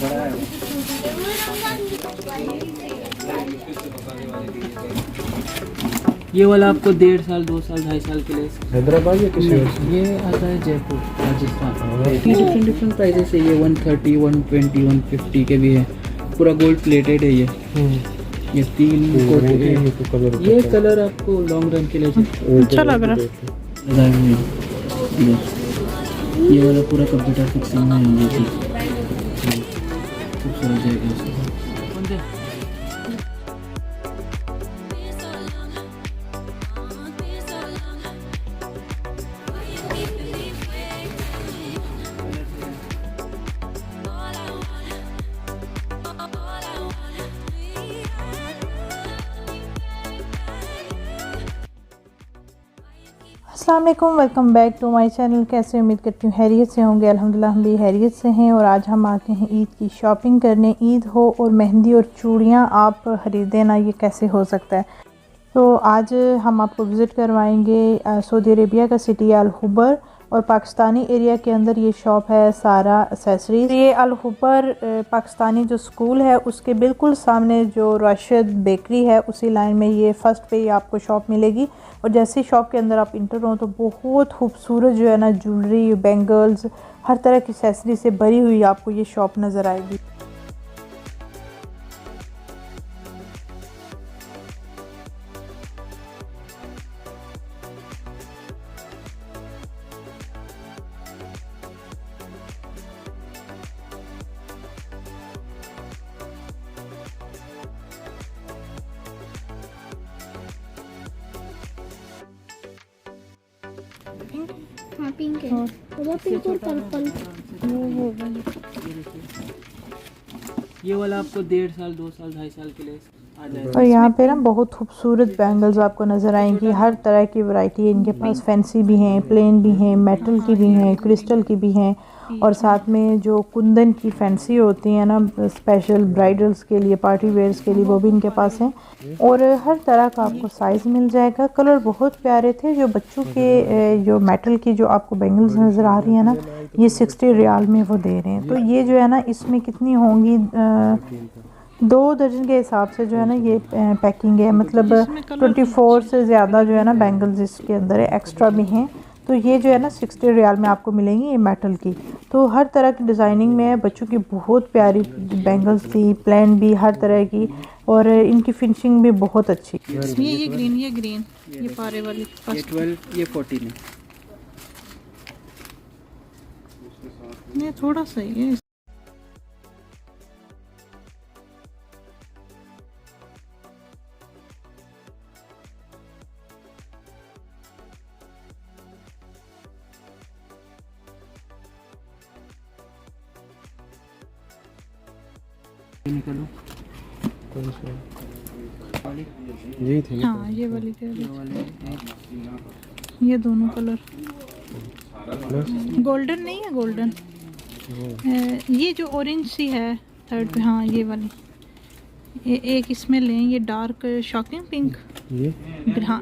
ये वाला आपको 1.5 साल 2 साल 2.5 साल के लिए हैदराबाद या किसी और से? ये आता है जयपुर राजस्थान। डिफरेंट प्राइजेस है। ये 130 120 150 के भी है। पूरा गोल्ड प्लेटेड है ये। ये 3 कोट है। ये कलर आपको लॉन्ग रन के लिए अच्छा लग रहा है। ये वाला पूरा कंप्यूटर फिक्सिंग में है। ये खूबसूरत है। अस्सलाम वालेकुम, welcome back to my channel. कैसे उम्मीद करती हूँ हैरियत से होंगे। अल्हम्दुलिल्लाह हम भी हैरियत से हैं। और आज हम आते हैं ईद की शॉपिंग करने। ईद हो और मेहंदी और चूड़ियाँ आप ख़रीदें ना, ये कैसे हो सकता है। तो आज हम आपको विज़िट करवाएंगे सऊदी अरेबिया का सिटी अल हुबर, और पाकिस्तानी एरिया के अंदर ये शॉप है सारा एक्सेसरीज। ये अल हुबर पाकिस्तानी जो स्कूल है उसके बिल्कुल सामने जो राशिद बेकरी है उसी लाइन में ये फर्स्ट पे ही आपको शॉप मिलेगी। और जैसे ही शॉप के अंदर आप इंटर हो तो बहुत खूबसूरत जो है ना ज्वेलरी, बैंगल्स, हर तरह की एक्सेसरी से भरी हुई आपको ये शॉप नज़र आएगी। हाँ पिंक है, वो पिंक और पर्पल। ये वाला आपको 1.5 साल 2 साल 2.5 साल के लिए आ जाएगा। और यहाँ पे ना बहुत खूबसूरत बैंगल्स आपको नज़र आएंगी। हर तरह की वैरायटी है इनके पास। फैंसी भी हैं, प्लेन भी हैं, मेटल की भी हैं, क्रिस्टल की भी हैं, और साथ में जो कुंदन की फैंसी होती हैं ना स्पेशल ब्राइडल्स के लिए, पार्टी वेयर्स के लिए, वो भी इनके पास हैं। और हर तरह का आपको साइज़ मिल जाएगा। कलर बहुत प्यारे थे। जो बच्चों के जो मेटल की जो आपको बैंगल्स नज़र आ रही है ना, ये 60 रियाल में वो दे रहे हैं। तो ये जो है ना इसमें कितनी होंगी, 2 दर्जन के हिसाब से जो है ना ये पैकिंग है। मतलब 24 से ज़्यादा जो है ना बैंगल्स इसके अंदर है, एक्स्ट्रा भी हैं। तो ये जो है ना 60 रियाल में आपको मिलेंगी ये मेटल की। तो हर तरह की डिज़ाइनिंग में है। बच्चों की बहुत प्यारी बैंगल्स थी, प्लेन भी, हर तरह की, और इनकी फिनिशिंग भी बहुत अच्छी। ये ग्रीन, ये ग्रीन, ये पारे वाली ये 12 ये 14 है। ये थोड़ा सही है। निकलो यही थे। हाँ ये वाली कह रही थी। ये दोनों कलर गोल्डन नहीं है, गोल्डन ये जो ऑरेंज सी है थर्ड पे। हाँ ये वाली, एक इसमें लें, ये डार्क शॉकिंग पिंक। हाँ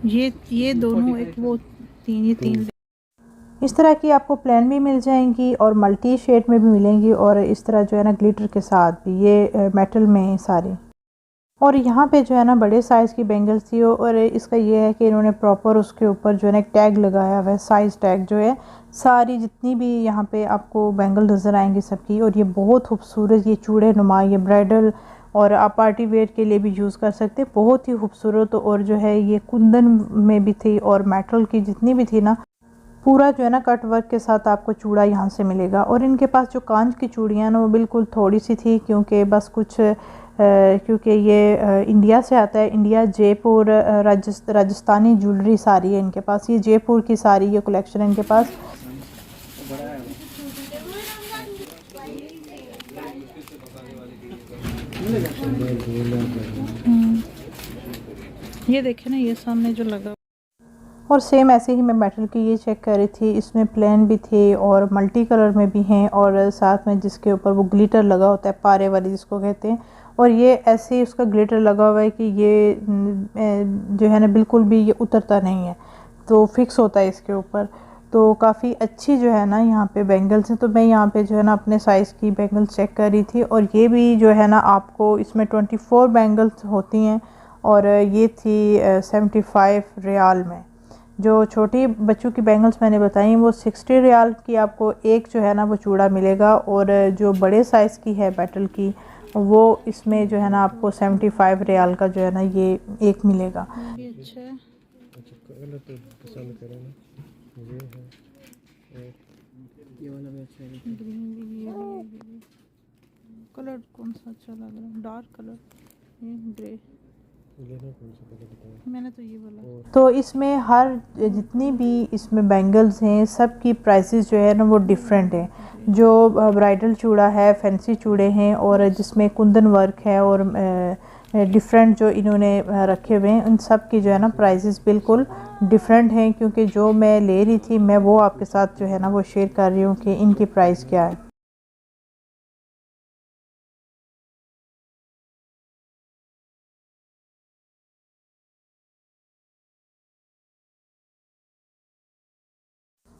ये दोनों, एक वो तीन, ये 3 इस तरह की आपको प्लेन भी मिल जाएंगी और मल्टी शेड में भी मिलेंगी, और इस तरह जो है ना ग्लिटर के साथ भी। ये मेटल में सारी। और यहाँ पे जो है ना बड़े साइज़ की बैंगल्स थी। और इसका ये है कि इन्होंने प्रॉपर उसके ऊपर जो है ना एक टैग लगाया हुआ है, साइज़ टैग जो है। सारी जितनी भी यहाँ पे आपको बैंगल नज़र आएंगी सबकी। और ये बहुत खूबसूरत, ये चूड़े नुमा, ये ब्राइडल और आप पार्टी वेयर के लिए भी यूज़ कर सकते हैं। बहुत ही खूबसूरत। और जो है ये कुंदन में भी थी और मेटल की जितनी भी थी ना, पूरा जो है ना कट वर्क के साथ आपको चूड़ा यहाँ से मिलेगा। और इनके पास जो कांच की चूड़ियाँ ना वो बिल्कुल थोड़ी सी थी, क्योंकि बस कुछ क्योंकि ये इंडिया से आता है। इंडिया, जयपुर, राजस्थानी ज्वेलरी सारी है इनके पास। ये जयपुर की सारी ये कलेक्शन है इनके पास। ये देखे ना, ये सामने जो लगा। और सेम ऐसे ही मैं मेटल की ये चेक कर रही थी। इसमें प्लेन भी थे और मल्टी कलर में भी हैं, और साथ में जिसके ऊपर वो ग्लिटर लगा होता है, पारे वाली जिसको कहते हैं। और ये ऐसे ही उसका ग्लिटर लगा हुआ है कि ये जो है ना बिल्कुल भी ये उतरता नहीं है, तो फिक्स होता है इसके ऊपर। तो काफ़ी अच्छी जो है ना यहाँ पे बैंगल्स हैं। तो मैं यहाँ पे जो है ना अपने साइज़ की बैंगल्स चेक कर रही थी, और ये भी जो है ना आपको इसमें 24 बैंगल्स होती हैं, और ये थी 75 रियाल में। जो छोटी बच्चों की बैंगल्स मैंने बताई वो 60 रियाल की आपको एक जो है ना वो चूड़ा मिलेगा, और जो बड़े साइज़ की है बैटल की वो इसमें जो है ना आपको 75 रियाल का जो है ना ये एक मिलेगा। ये अच्छा है। अच्छा कलर तो पसंद करें ना, ये है ये वाला भी अच्छा है। ग्रीन भी ये कलर कौन सा अच्छा लग रहा है? डार्क कलर, ये ग्रे। लेना कौन सा कलर बताओ। मैंने तो ये वाला। तो इसमें हर जितनी भी इसमें बैंगल्स हैं सब की प्राइसेस जो है ना वो डिफरेंट है। जो ब्राइडल चूड़ा है, फैंसी चूड़े हैं, और जिसमें कुंदन वर्क है, और डिफरेंट जो इन्होंने रखे हुए हैं, उन सब की जो है ना प्राइसेस बिल्कुल डिफरेंट हैं। क्योंकि जो मैं ले रही थी मैं वो आपके साथ जो है ना वो शेयर कर रही हूँ कि इनकी प्राइस क्या है।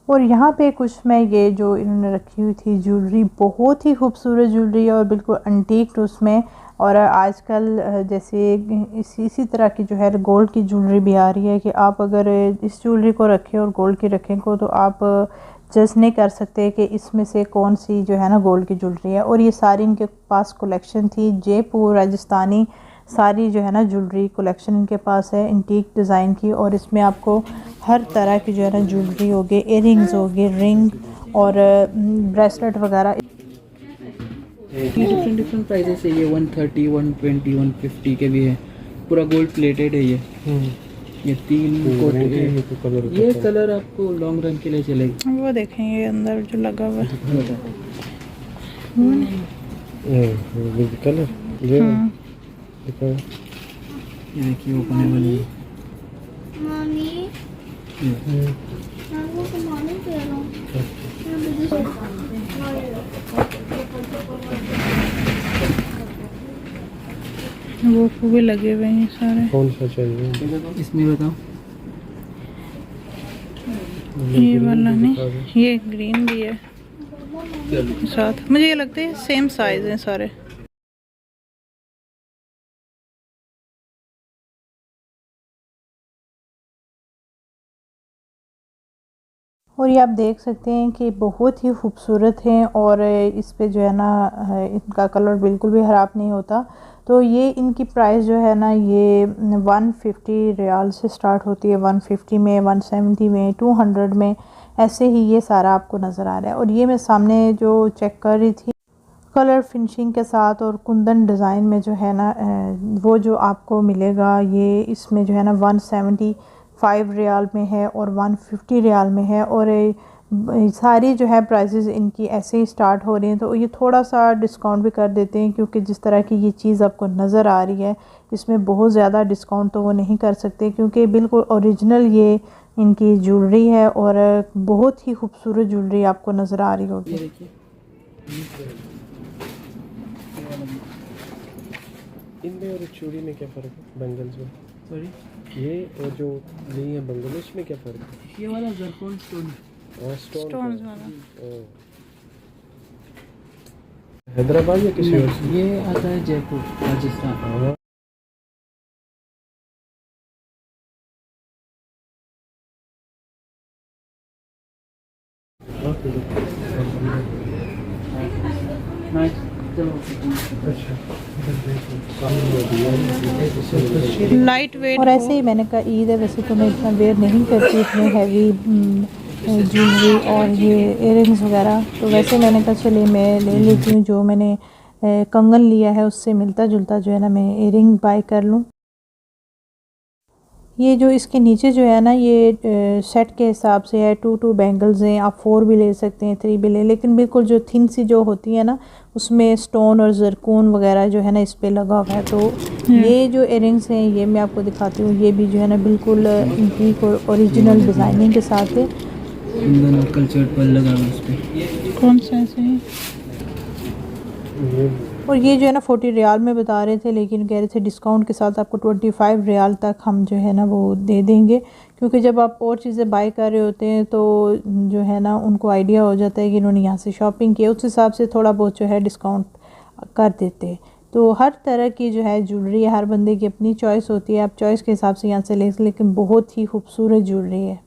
और यहाँ पे कुछ मैं ये जो इन्होंने रखी हुई थी ज्वेलरी, बहुत ही खूबसूरत ज्वेलरी है और बिल्कुल अंटीक उसमें। और आजकल जैसे इसी तरह की जो है गोल्ड की ज्वेलरी भी आ रही है कि आप अगर इस ज्वेलरी को रखें और गोल्ड की रखें को, तो आप जज नहीं कर सकते कि इसमें से कौन सी जो है ना गोल्ड की ज्वेलरी है। और ये सारी इनके पास कलेक्शन थी, जयपुर राजस्थानी सारी जो है ना ज्वेलरी कलेक्शन इनके पास है एंटीक डिज़ाइन की। और इसमें आपको हर तरह की जो है ना ज्वेलरी होगी, इयररिंग्स होगी, रिंग और ब्रेसलेट वगैरह। डिफरेंट डिफरेंट प्राइजेस है। ये 130, 120, 150 के भी है। पूरा गोल्ड प्लेटेड है ये। ये 3 कोट ये तो कलर ये कलर आपको लॉन्ग रन के लिए चलेगा। वो देखें ये अंदर जो लगा हुआ है। ये कलर ये दिखाओ। ये देखिए ओपनेबल है। मम्मी मैं वो कमाने कह रहा हूँ। वो फूगे लगे हुए हैं सारे। कौन सा चाहिए इसमें बताओ। ये वाला नहीं, ये ग्रीन भी है साथ। मुझे ये लगता है सेम साइज हैं सारे। और ये आप देख सकते हैं कि बहुत ही खूबसूरत हैं, और इस पे जो है ना इनका कलर बिल्कुल भी ख़राब नहीं होता। तो ये इनकी प्राइस जो है ना ये 150 रियाल से स्टार्ट होती है, 150 में, 170 में, 200 में, ऐसे ही ये सारा आपको नज़र आ रहा है। और ये मैं सामने जो चेक कर रही थी कलर फिनिशिंग के साथ और कुंदन डिज़ाइन में जो है ना वो जो आपको मिलेगा, ये इसमें जो है ना 175 रियाल में है और 150 रियाल में है। और सारी जो है प्राइसेस इनकी ऐसे ही स्टार्ट हो रही हैं। तो ये थोड़ा सा डिस्काउंट भी कर देते हैं, क्योंकि जिस तरह की ये चीज़ आपको नज़र आ रही है इसमें बहुत ज़्यादा डिस्काउंट तो वो नहीं कर सकते, क्योंकि बिल्कुल ओरिजिनल ये इनकी ज्वेलरी है और बहुत ही खूबसूरत ज्वेलरी आपको नज़र आ रही होगी। इनमें और चूड़ी में क्या फ़र्क है बैंगल्स में? सॉरी, ये और जो नहीं है बैंगल उसमें क्या फ़र्क है? ये वाला जरकोन स्टोन स्टोन्स वाला। हैदराबाद या किसी और से? ये आता है जयपुर राजस्थान। लाइट वेट और ऐसे ही मैंने कहा ईद है, वैसे तो मैं इतना वेयर नहीं करती इतने हैवी ज्वेलरी और ये इयररिंग्स वगैरह। तो वैसे मैंने कहा चलिए मैं ले लेती हूँ, जो मैंने कंगन लिया है उससे मिलता जुलता जो है ना मैं इयररिंग बाय कर लूँ। ये जो इसके नीचे जो है ना ये सेट के हिसाब से है, 2 बैंगल्स हैं, आप 4 भी ले सकते हैं, 3 भी ले, लेकिन बिल्कुल जो थिन सी जो होती है ना उसमें स्टोन और जरकून वगैरह जो है ना इस पे लगा हुआ है। तो ये जो इयररिंग्स हैं ये मैं आपको दिखाती हूँ, ये भी जो है ना बिल्कुल इनकी ओरिजिनल डिज़ाइनिंग के साथ है। कल्चर पर लगा हुआ उस पे। कौन सा है? ये और ये जो है ना 40 रियाल में बता रहे थे, लेकिन कह रहे थे डिस्काउंट के साथ आपको 25 रियाल तक हम जो है ना वो दे देंगे, क्योंकि जब आप और चीज़ें बाय कर रहे होते हैं तो जो है ना उनको आइडिया हो जाता है कि इन्होंने यहाँ से शॉपिंग की, उस हिसाब से थोड़ा बहुत जो है डिस्काउंट कर देते हैं। तो हर तरह की जो है ज्वेलरी है, हर बंदे की अपनी चॉइस होती है, आप चॉइस के हिसाब से यहाँ से ले, लेकिन बहुत ही खूबसूरत ज्वेलरी है।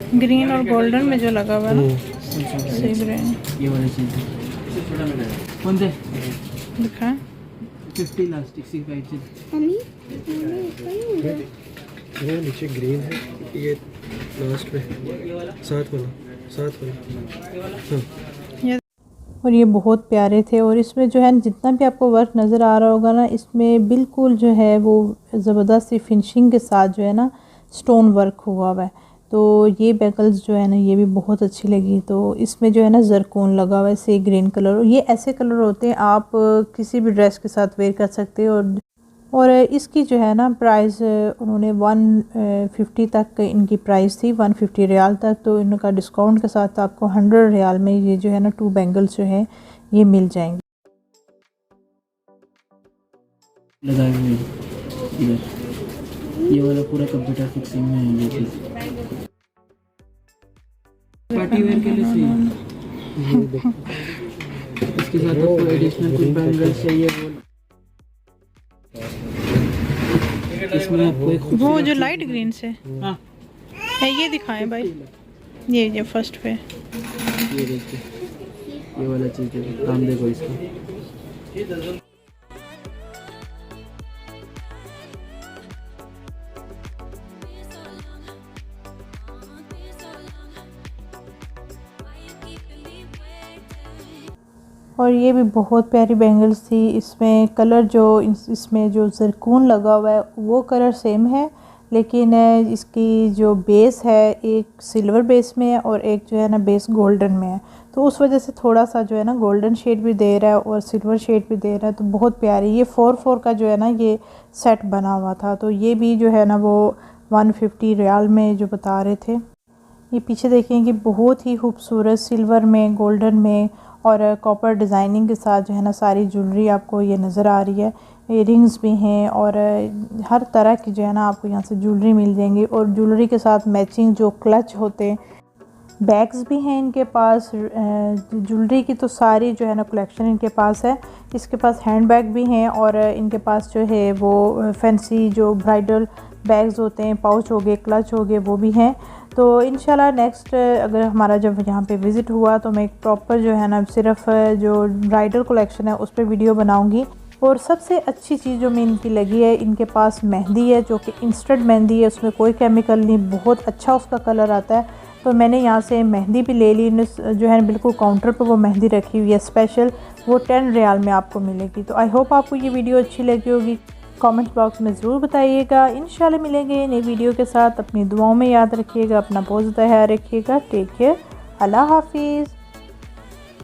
ग्रीन और गोल्डन में जो लगा हुआ है ना, सी ग्रीन, ये वाली चीज़ कौन से दिखा है 50 लास्ट 65 चीज़। मम्मी मम्मी इसका ही होगा। वो नीचे ग्रीन है, ये लास्ट में साथ वाला हाँ। और ये बहुत प्यारे थे। और इसमें जो है जितना भी आपको वर्क नज़र आ रहा होगा ना, इसमें बिल्कुल जो है वो ज़बरदस्त सी फिनिशिंग के साथ जो है ना स्टोन वर्क हुआ हुआ है। तो ये बैंगल्स जो है ना ये भी बहुत अच्छी लगी। तो इसमें जो है ना जरकून लगा हुआ है, सी ग्रीन कलर, और ये ऐसे कलर होते हैं आप किसी भी ड्रेस के साथ वेयर कर सकते हो। और इसकी जो है ना प्राइस उन्होंने 150 तक इनकी प्राइस थी, 150 रियाल तक। तो इनका डिस्काउंट के साथ आपको 100 रियाल में ये जो है ना 2 बैंगल्स जो है ये मिल जाएंगे। लगाए हुए इधर ये वाला पूरा कंप्यूटर फिक्सिंग में है ये चीज़, पार्टी वेयर के लिए सही है। इसके साथ आपको एडिशनल कुछ बैंगल्स चाहिए इसमें आपको एक वो जो लाइट ग्रीन से हाँ है, ये दिखाएं भाई, ये फर्स्ट पे ये देखिए ये वाला चीज़ देखो, काम देखो इसका। और ये भी बहुत प्यारी बैंगल्स थी। इसमें कलर जो इसमें जो जरकून लगा हुआ है वो कलर सेम है, लेकिन इसकी जो बेस है एक सिल्वर बेस में है और एक जो है ना बेस गोल्डन में है। तो उस वजह से थोड़ा सा जो है ना गोल्डन शेड भी दे रहा है और सिल्वर शेड भी दे रहा है। तो बहुत प्यारी, ये 4-4 का जो है ना ये सेट बना हुआ था। तो ये भी जो है ना वो 150 रियाल में जो बता रहे थे। ये पीछे देखें कि बहुत ही खूबसूरत सिल्वर में, गोल्डन में और कॉपर डिज़ाइनिंग के साथ जो है ना सारी ज्वेलरी आपको ये नज़र आ रही है। इयरिंग्स भी हैं और हर तरह की जो है ना आपको यहाँ से ज्वेलरी मिल जाएंगी। और ज्वेलरी के साथ मैचिंग जो क्लच होते हैं, बैग्स भी हैं इनके पास। ज्वेलरी की तो सारी जो है ना कलेक्शन इनके पास है। इसके पास हैंड बैग भी हैं और इनके पास जो है वो फैंसी जो ब्राइडल बैग्स होते हैं, पाउच हो गए, क्लच हो गए, वो भी हैं। तो इंशाल्लाह नेक्स्ट अगर हमारा जब यहाँ पे विज़िट हुआ तो मैं एक प्रॉपर जो है ना सिर्फ जो ब्राइडल कलेक्शन है उस पर वीडियो बनाऊँगी। और सबसे अच्छी चीज़ जो मैं इनकी लगी है, इनके पास मेहंदी है जो कि इंस्टेंट मेहंदी है, उसमें कोई केमिकल नहीं, बहुत अच्छा उसका कलर आता है। तो मैंने यहाँ से मेहंदी भी ले ली, जो है बिल्कुल काउंटर पर वो मेहंदी रखी हुई है स्पेशल, वो 10 रियाल में आपको मिलेगी। तो आई होप आपको ये वीडियो अच्छी लगी होगी। कमेंट बॉक्स में ज़रूर बताइएगा। इंशाल्लाह मिलेंगे नई वीडियो के साथ। अपनी दुआओं में याद रखिएगा, अपना बहुत ज़्यादा ख्याल रखिएगा। टेक केयर, अल्लाह हाफिज़।